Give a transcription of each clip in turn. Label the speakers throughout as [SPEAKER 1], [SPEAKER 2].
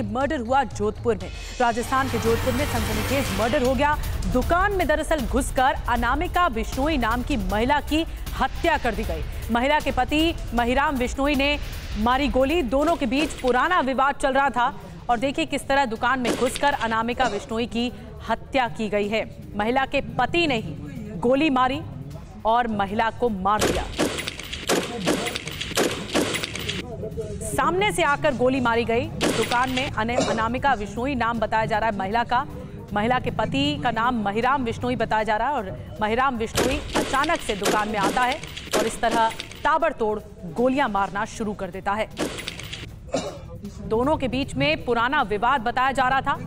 [SPEAKER 1] कि मर्डर हुआ जोधपुर में। राजस्थान के जोधपुर में सनसनीखेज मर्डर हो गया। दुकान में दरअसल घुसकर अनामिका बिश्नोई नाम की महिला की हत्या कर दी गई। महिला के पति महिराम बिश्नोई ने मारी गोली। दोनों के बीच पुराना विवाद चल रहा था और देखिए किस तरह दुकान में घुसकर अनामिका बिश्नोई की हत्या की गई है। महिला के पति ने ही गोली मारी और महिला को मार दिया। सामने से आकर गोली मारी गई। दुकान में अनामिका बिश्नोई नाम बताया जा रहा है महिला का। महिला के पति का नाम महिराम बिश्नोई बताया जा रहा है और महिराम बिश्नोई अचानक से दुकान में आता है और इस तरह ताबड़तोड़ गोलियां मारना शुरू कर देता है। दोनों के बीच में पुराना विवाद बताया जा रहा था,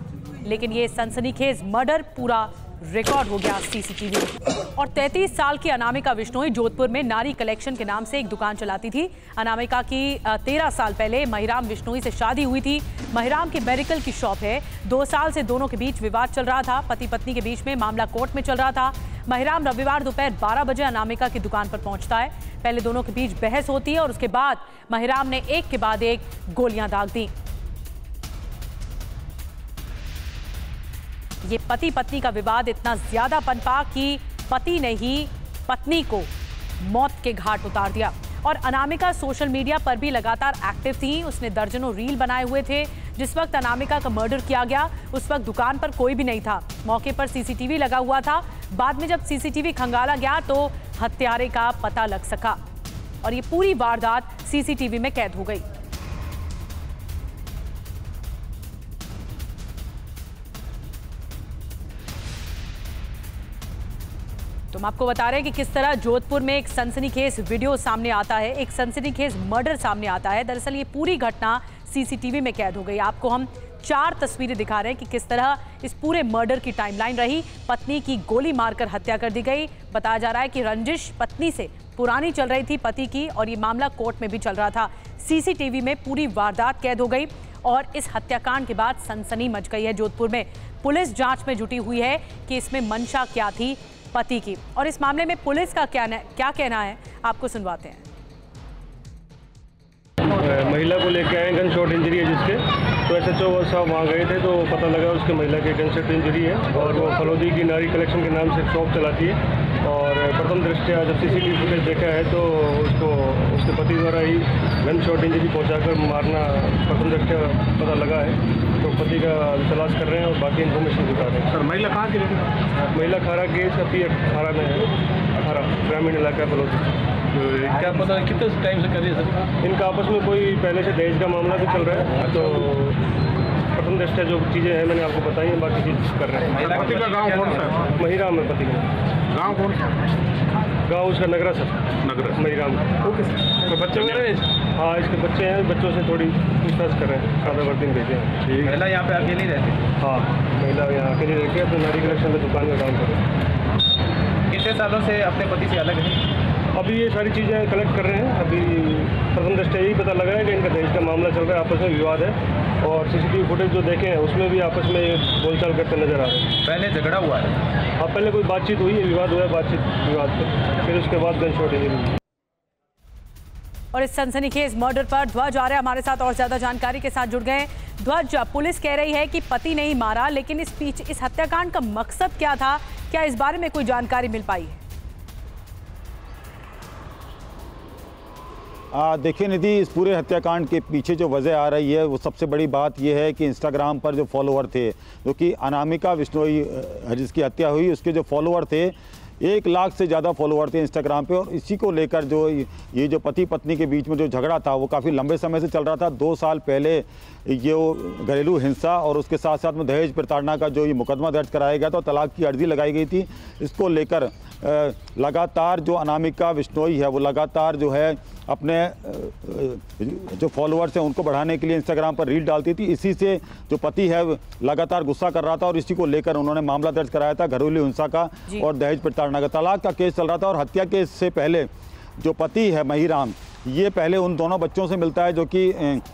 [SPEAKER 1] लेकिन ये सनसनीखेज मर्डर पूरा रिकॉर्ड हो गया सीसीटीवी में। और 33 साल की अनामिका बिश्नोई जोधपुर में नारी कलेक्शन के नाम से एक दुकान चलाती थी। अनामिका की 13 साल पहले महिराम बिश्नोई से शादी हुई थी। महिराम की मेडिकल की शॉप है। 2 साल से दोनों के बीच विवाद चल रहा था। पति पत्नी के बीच में मामला कोर्ट में चल रहा था। महिराम रविवार दोपहर 12 बजे अनामिका की दुकान पर पहुंचता है। पहले दोनों के बीच बहस होती है और उसके बाद महिराम ने एक के बाद एक गोलियां दाग दी। ये पति पत्नी का विवाद इतना ज्यादा पनपा कि पति ने ही पत्नी को मौत के घाट उतार दिया। और अनामिका सोशल मीडिया पर भी लगातार एक्टिव थी। उसने दर्जनों रील बनाए हुए थे। जिस वक्त अनामिका का मर्डर किया गया उस वक्त दुकान पर कोई भी नहीं था। मौके पर सीसीटीवी लगा हुआ था। बाद में जब सीसीटीवी खंगाला गया तो हत्यारे का पता लग सका और ये पूरी वारदात सीसीटीवी में कैद हो गई। तो हम आपको बता रहे हैं कि किस तरह जोधपुर में एक सनसनीखेज वीडियो सामने आता है, एक सनसनीखेज मर्डर सामने आता है। दरअसल ये पूरी घटना सीसीटीवी में कैद हो गई। आपको हम 4 तस्वीरें दिखा रहे हैं कि किस तरह इस पूरे मर्डर की टाइमलाइन रही। पत्नी की गोली मारकर हत्या कर दी गई। बताया जा रहा है कि रंजिश पत्नी से पुरानी चल रही थी पति की और ये मामला कोर्ट में भी चल रहा था। सीसीटीवी में पूरी वारदात कैद हो गई और इस हत्याकांड के बाद सनसनी मच गई है जोधपुर में। पुलिस जांच में जुटी हुई है कि इसमें मंशा क्या थी पति की और इस मामले में पुलिस का क्या कहना है, आपको सुनवाते हैं।
[SPEAKER 2] महिला को लेके आए, गन शॉट इंजरी है जिसके, तो SHO साहब वहाँ गए थे तो पता लगा उसके महिला के गन शॉट इंजरी है और वो फलोदी की नारी कलेक्शन के नाम से शॉप चलाती है। और प्रथम दृष्टया जब CCTV फुटेज देखा है तो उसको उसके पति द्वारा ही गन शॉट इंजरी पहुँचाकर मारना प्रथम दृष्टया पता लगा है। तो पति का तलाश कर रहे हैं और बाकी इन्फॉर्मेशन जुटा रहे हैं।
[SPEAKER 3] सर महिला कहाँ की रहती है?
[SPEAKER 2] महिला खारा के खारा में है, खारा ग्रामीण इलाका फलोदी।
[SPEAKER 3] क्या पता है कितने टाइम से कर रही है सर?
[SPEAKER 2] इनका आपस में कोई पहले से दहेज का मामला भी चल रहा है। तो प्रथम दृष्टया जो चीज़ें हैं मैंने आपको बताई हैं, बाकी चीज़ कर रहे हैं।
[SPEAKER 3] पति का गांव कौन सा है?
[SPEAKER 2] महिराम है पति का
[SPEAKER 3] गांव कौन सा?
[SPEAKER 2] गाँव उसका Nagra sir,
[SPEAKER 3] Nagra
[SPEAKER 2] Mahiram.
[SPEAKER 3] Okay sir. तो बच्चे वगैरह?
[SPEAKER 2] हाँ इसके बच्चे हैं, बच्चों से थोड़ी पूछताछ कर रहे हैं। सादा वर्दी भेजे हैं।
[SPEAKER 3] महिला यहाँ पे अकेली रहती?
[SPEAKER 2] हाँ महिला यहाँ अकेली रहती है, अपने नारी कलेक्शन में दुकान का काम कर रहे हैं।
[SPEAKER 3] कितने सालों से अपने पति से अलग है?
[SPEAKER 2] अभी ये सारी चीज़ें कलेक्ट कर रहे हैं। अभी प्रथम दृष्टया यही पता लगा है कि इनका दहेज का मामला चल रहा है, आपस में विवाद है और CCTV फुटेज जो देखे हैं उसमें भी आपस में बोलचाल करते नजर आ रहे हैं।
[SPEAKER 3] पहले झगड़ा हुआ है?
[SPEAKER 2] हाँ पहले कोई बातचीत हुई है, विवाद हुआ है, बातचीत विवाद पे फिर उसके बाद गन शॉट इंजरी।
[SPEAKER 1] और इस सनसनीखेज मर्डर पर ध्वज आर्य हमारे साथ और ज्यादा जानकारी के साथ जुड़ गए। ध्वज, पुलिस कह रही है कि पति ने ही मारा, लेकिन इस हत्याकांड का मकसद क्या था, क्या इस बारे में कोई जानकारी मिल पाई है?
[SPEAKER 4] देखिए निधि, इस पूरे हत्याकांड के पीछे जो वजह आ रही है वो सबसे बड़ी बात यह है कि इंस्टाग्राम पर जो फॉलोअर थे, जो कि अनामिका बिश्नोई जिसकी हत्या हुई उसके जो फॉलोअर थे 1 लाख से ज़्यादा फॉलोअर थे इंस्टाग्राम पे। और इसी को लेकर जो ये जो पति पत्नी के बीच में जो झगड़ा था वो काफ़ी लंबे समय से चल रहा था। 2 साल पहले ये घरेलू हिंसा और उसके साथ साथ में दहेज प्रताड़ना का जो ये मुकदमा दर्ज कराया गया था, तलाक की अर्जी लगाई गई थी। इसको लेकर लगातार जो अनामिका बिश्नोई है वो लगातार जो है अपने जो फॉलोअर्स हैं उनको बढ़ाने के लिए इंस्टाग्राम पर रील डालती थी। इसी से जो पति है लगातार गुस्सा कर रहा था और इसी को लेकर उन्होंने मामला दर्ज कराया था घरेलू हिंसा का और दहेज प्रताड़ना का। तलाक का केस चल रहा था और हत्या केस से पहले जो पति है महिराम ये पहले उन दोनों बच्चों से मिलता है जो कि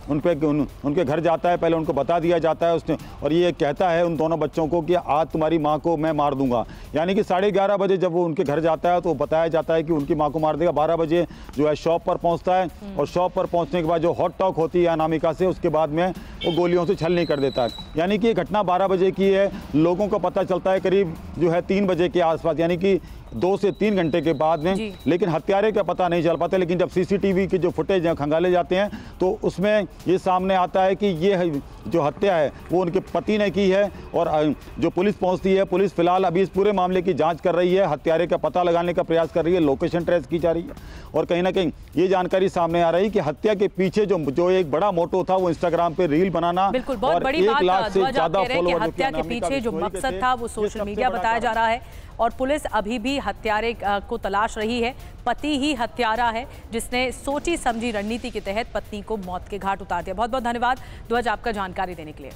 [SPEAKER 4] उनके घर जाता है, पहले उनको बता दिया जाता है उसने, और ये कहता है उन दोनों बच्चों को कि आज तुम्हारी माँ को मैं मार दूंगा। यानी कि 11:30 बजे जब वो उनके घर जाता है तो बताया जाता है कि उनकी माँ को मार देगा। 12 बजे जो है शॉप पर पहुँचता है, और शॉप पर पहुँचने के बाद जो हॉट टॉक होती है अनामिका से, उसके बाद में वो गोलियों से छलनी कर देता है। यानी कि ये घटना 12 बजे की है। लोगों को पता चलता है करीब जो है 3 बजे के आसपास, यानी कि 2 से 3 घंटे के बाद में, लेकिन हत्यारे का पता नहीं चल पाता। लेकिन जब सीसीटीवी की जो फुटेज खंगाले जाते हैं तो उसमें ये सामने आता है कि ये जो हत्या है वो उनके पति ने की है। और जो पुलिस पहुंचती है, पुलिस फिलहाल अभी इस पूरे मामले की जांच कर रही है, हत्यारे का पता लगाने का प्रयास कर रही है, लोकेशन ट्रेस की जा रही है, और कहीं ना कहीं ये जानकारी सामने आ रही है कि हत्या के पीछे जो एक बड़ा मोटो था वो इंस्टाग्राम पे रील बनाना,
[SPEAKER 1] बिल्कुल बहुत बड़ी बात हत्या के पीछे जो मकसद था वो सोशल मीडिया बताया जा रहा है, और पुलिस अभी भी हत्यारे को तलाश रही है। पति ही हत्यारा है जिसने सोची समझी रणनीति के तहत पत्नी को मौत के घाट उतार दिया। बहुत बहुत धन्यवाद ध्वज आपका जानकारी देने के लिए।